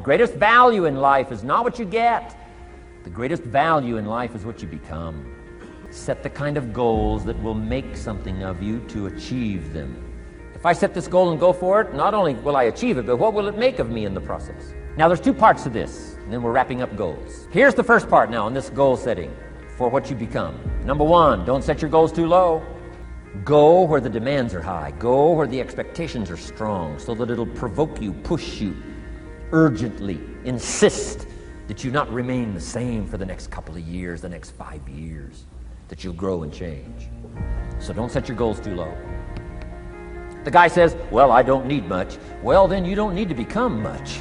The greatest value in life is not what you get. The greatest value in life is what you become. Set the kind of goals that will make something of you to achieve them. If I set this goal and go for it, not only will I achieve it, but what will it make of me in the process? Now, there's two parts to this, and then we're wrapping up goals. Here's the first part now in this goal setting for what you become. Number one, don't set your goals too low. Go where the demands are high. Go where the expectations are strong so that it'll provoke you, push you, urgently insist that you not remain the same for the next couple of years, the next 5 years, that you'll grow and change. So don't set your goals too low. The guy says, well, I don't need much. Well, then you don't need to become much.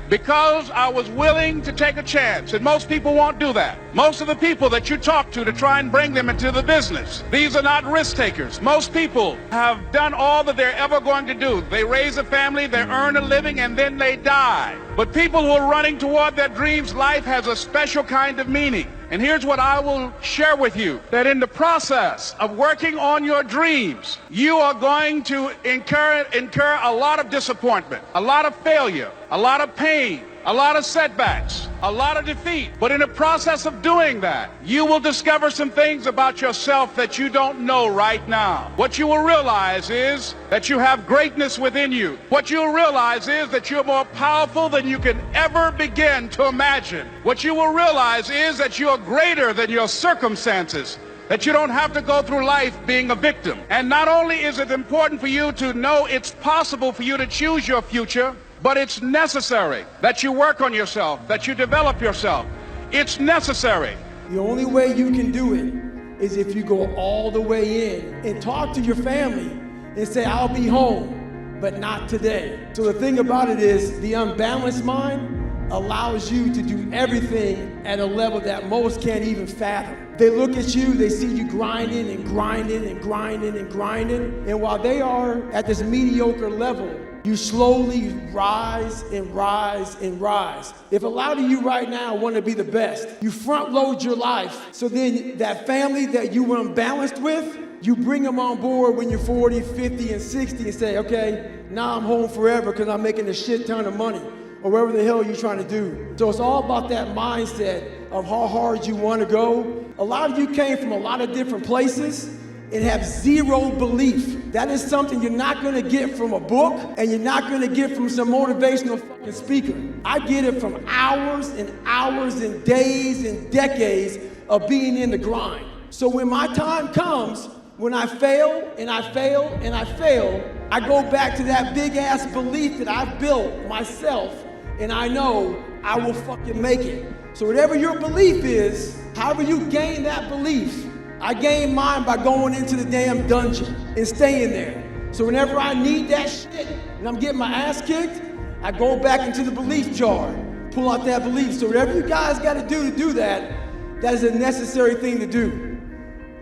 Because I was willing to take a chance, and most people won't do that. Most of the people that you talk to try and bring them into the business, these are not risk takers. Most people have done all that they're ever going to do. They raise a family, they earn a living, and then they die. But people who are running toward their dreams, life has a special kind of meaning. And here's what I will share with you, that in the process of working on your dreams, you are going to incur a lot of disappointment, a lot of failure, a lot of pain, a lot of setbacks, a lot of defeat. But in the process of doing that, you will discover some things about yourself that you don't know right now. What you will realize is that you have greatness within you. What you'll realize is that you're more powerful than you can ever begin to imagine. What you will realize is that you're greater than your circumstances, that you don't have to go through life being a victim. And not only is it important for you to know it's possible for you to choose your future, but it's necessary that you work on yourself, that you develop yourself. It's necessary. The only way you can do it is if you go all the way in and talk to your family and say, I'll be home, but not today. So the thing about it is, the unbalanced mind allows you to do everything at a level that most can't even fathom. They look at you, they see you grinding and grinding and grinding and grinding, and while they are at this mediocre level, you slowly rise and rise and rise. If a lot of you right now want to be the best, you front load your life, so then that family that you were unbalanced with, you bring them on board when you're 40, 50, and 60 and say, okay, now I'm home forever because I'm making a shit ton of money, or whatever the hell you're trying to do. So it's all about that mindset of how hard you want to go. A lot of you came from a lot of different places and have zero belief. That is something you're not gonna get from a book, and you're not gonna get from some motivational fucking speaker. I get it from hours and hours and days and decades of being in the grind. So when my time comes, when I fail and I fail and I fail, I go back to that big ass belief that I've built myself, and I know I will fucking make it. So whatever your belief is, however you gain that belief, I gained mine by going into the damn dungeon and staying there. So whenever I need that shit and I'm getting my ass kicked, I go back into the belief jar, pull out that belief. So whatever you guys got to do that, that is a necessary thing to do.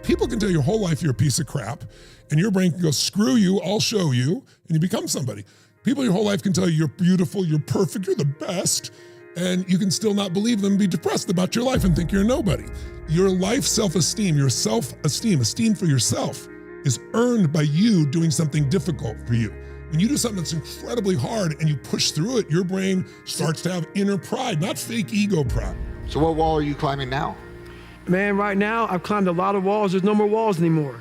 People can tell your whole life you're a piece of crap, and your brain can go, screw you, I'll show you, and you become somebody. People your whole life can tell you you're beautiful, you're perfect, you're the best, and you can still not believe them, be depressed about your life and think you're a nobody. Your life self-esteem, your self-esteem, esteem for yourself is earned by you doing something difficult for you. When you do something that's incredibly hard and you push through it, your brain starts to have inner pride, not fake ego pride. So what wall are you climbing now? Man, right now, I've climbed a lot of walls. There's no more walls anymore.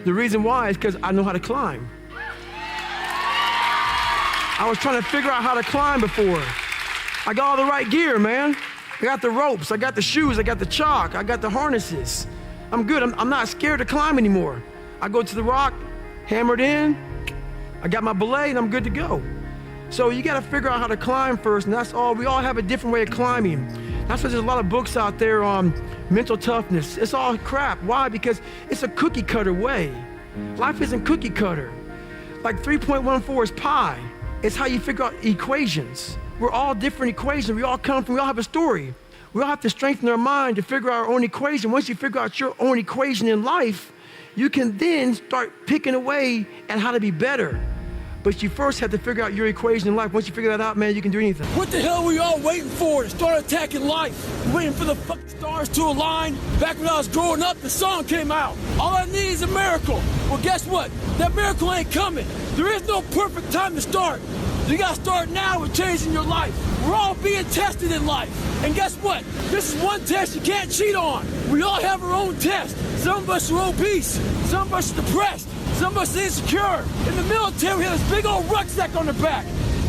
The reason why is because I know how to climb. I was trying to figure out how to climb before. I got all the right gear, man. I got the ropes, I got the shoes, I got the chalk, I got the harnesses. I'm good, I'm not scared to climb anymore. I go to the rock, hammered in, I got my belay, and I'm good to go. So you gotta figure out how to climb first, and that's all. We all have a different way of climbing. That's why there's a lot of books out there on mental toughness. It's all crap. Why? Because it's a cookie cutter way. Life isn't cookie cutter. Like 3.14 is pi. It's how you figure out equations. We're all different equations. We all have a story. We all have to strengthen our mind to figure out our own equation. Once you figure out your own equation in life, you can then start picking away at how to be better. But you first have to figure out your equation in life. Once you figure that out, man, you can do anything. What the hell were you all waiting for to start attacking life? Waiting for the fucking stars to align? Back when I was growing up, the song came out. All I need is a miracle. Well, guess what? That miracle ain't coming. There is no perfect time to start. You gotta start now with changing your life. We're all being tested in life. And guess what? This is one test you can't cheat on. We all have our own test. Some of us are obese. Some of us are depressed. Some of us are insecure. In the military, we had this big old rucksack on the back.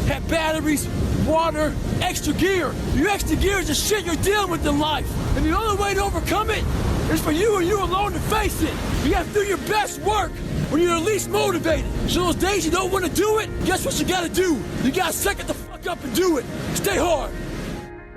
Had batteries, water, extra gear. Your extra gear is the shit you're dealing with in life. And the only way to overcome it is for you and you alone to face it. You have to do your best work when you're least motivated. So those days you don't want to do it, guess what you got to do? You got to suck it the fuck up and do it. Stay hard.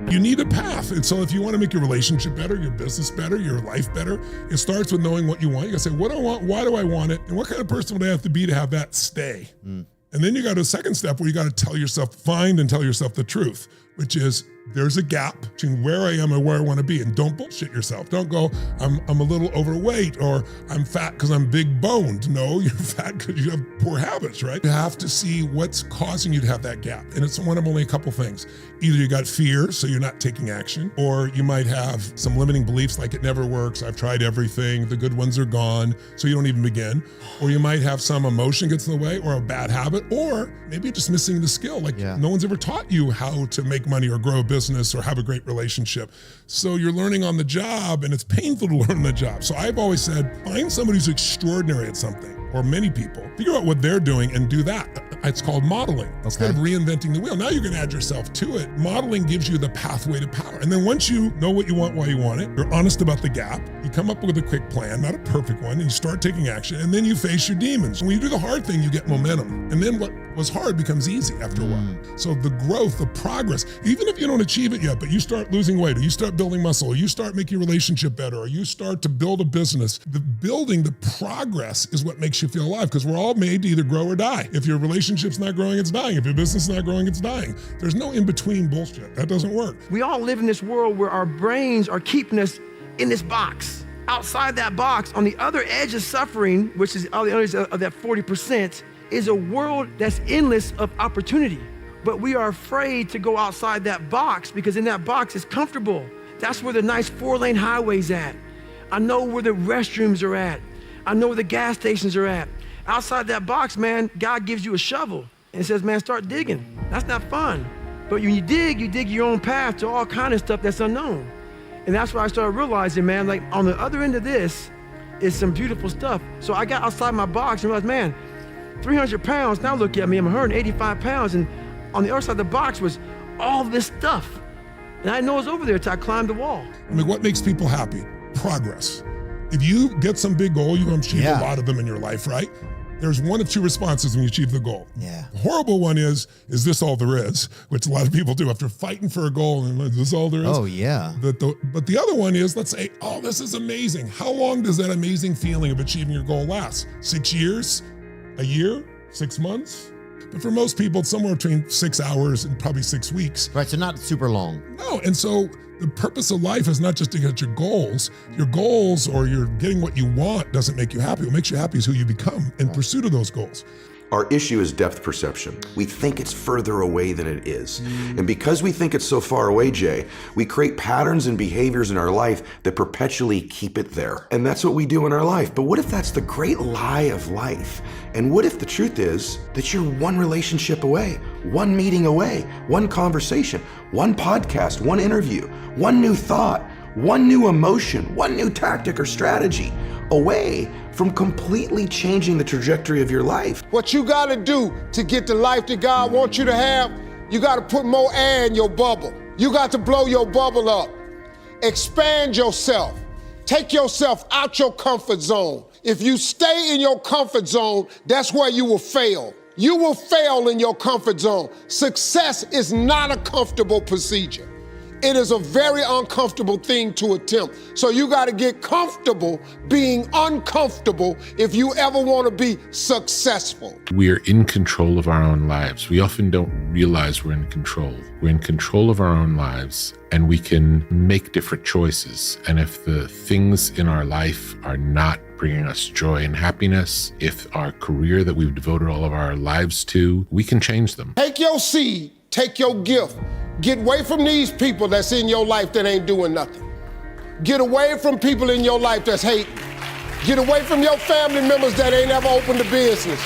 You need a path. And so if you want to make your relationship better, your business better, your life better, it starts with knowing what you want. You got to say, what do I want? Why do I want it? And what kind of person would I have to be to have that stay? And then you got a second step where you got to find and tell yourself the truth, which is there's a gap between where I am and where I want to be. And don't bullshit yourself. Don't go, I'm a little overweight, or I'm fat because I'm big boned. No, you're fat because you have poor habits, right? You have to see what's causing you to have that gap. And it's one of only a couple things. Either you got fear, so you're not taking action, or you might have some limiting beliefs like it never works, I've tried everything, the good ones are gone, so you don't even begin. Or you might have some emotion gets in the way, or a bad habit, or maybe you're just missing the skill. Like no one's ever taught you how to make money or grow a business or have a great relationship. So you're learning on the job, and it's painful to learn on the job. So I've always said, find somebody who's extraordinary at something, or many people. Figure out what they're doing and do that. It's called modeling. Instead of reinventing the wheel, now you're gonna add yourself to it. Modeling gives you the pathway to power. And then once you know what you want, why you want it, you're honest about the gap, you come up with a quick plan, not a perfect one, and you start taking action, and then you face your demons. When you do the hard thing, you get momentum. And then what was hard becomes easy after a while. So the growth, the progress, even if you don't achieve it yet, but you start losing weight, or you start building muscle, or you start making your relationship better, or you start to build a business, the progress is what makes you feel alive, because we're all made to either grow or die. If your relationship's not growing, it's dying. If your business is not growing, it's dying. There's no in-between bullshit. That doesn't work. We all live in this world where our brains are keeping us in this box. Outside that box, on the other edge of suffering, which is on the other edge of that 40%, is a world that's endless of opportunity. But we are afraid to go outside that box, because in that box it's comfortable. That's where the nice 4-lane highway's at. I know where the restrooms are at. I know where the gas stations are at. Outside that box, man, God gives you a shovel and says, man, start digging. That's not fun. But when you dig your own path to all kind of stuff that's unknown. And that's why I started realizing, man, like on the other end of this is some beautiful stuff. So I got outside my box and realized, man, 300 pounds, now look at me, I'm 185 pounds. And on the other side of the box was all this stuff. And I didn't know it was over there until I climbed the wall. I mean, what makes people happy? Progress. If you get some big goal, you're gonna achieve a lot of them in your life, right? There's one of two responses when you achieve the goal. The horrible one is this all there is? Which a lot of people do after fighting for a goal, and is this all there is? Oh, yeah. But the other one is, let's say, oh, this is amazing. How long does that amazing feeling of achieving your goal last? 6 years? A year? 6 months? But for most people, it's somewhere between 6 hours and probably 6 weeks. Right, so not super long. No, and so the purpose of life is not just to get your goals. Your goals, or you're getting what you want, doesn't make you happy. What makes you happy is who you become in pursuit of those goals. Our issue is depth perception. We think it's further away than it is. And because we think it's so far away, Jay, we create patterns and behaviors in our life that perpetually keep it there. And that's what we do in our life. But what if that's the great lie of life? And what if the truth is that you're one relationship away, one meeting away, one conversation, one podcast, one interview, one new thought, one new emotion, one new tactic or strategy away from completely changing the trajectory of your life? What you gotta do to get the life that God wants you to have, you gotta put more air in your bubble. You got to blow your bubble up. Expand yourself. Take yourself out your comfort zone. If you stay in your comfort zone, that's where you will fail. You will fail in your comfort zone. Success is not a comfortable procedure. It is a very uncomfortable thing to attempt. So you got to get comfortable being uncomfortable if you ever want to be successful. We are in control of our own lives. We often don't realize we're in control. We're in control of our own lives, and we can make different choices. And if the things in our life are not bringing us joy and happiness, if our career that we've devoted all of our lives to, we can change them. Take your seed, take your gift. Get away from these people that's in your life that ain't doing nothing. Get away from people in your life that's hating. Get away from your family members that ain't ever opened a business.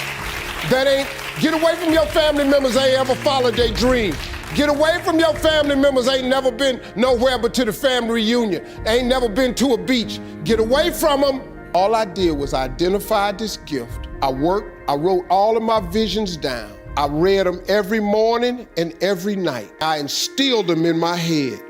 Get away from your family members that ain't ever followed their dream. Get away from your family members. Ain't never been nowhere but to the family reunion. Ain't never been to a beach. Get away from them. All I did was identify this gift. I worked, I wrote all of my visions down. I read them every morning and every night. I instilled them in my head.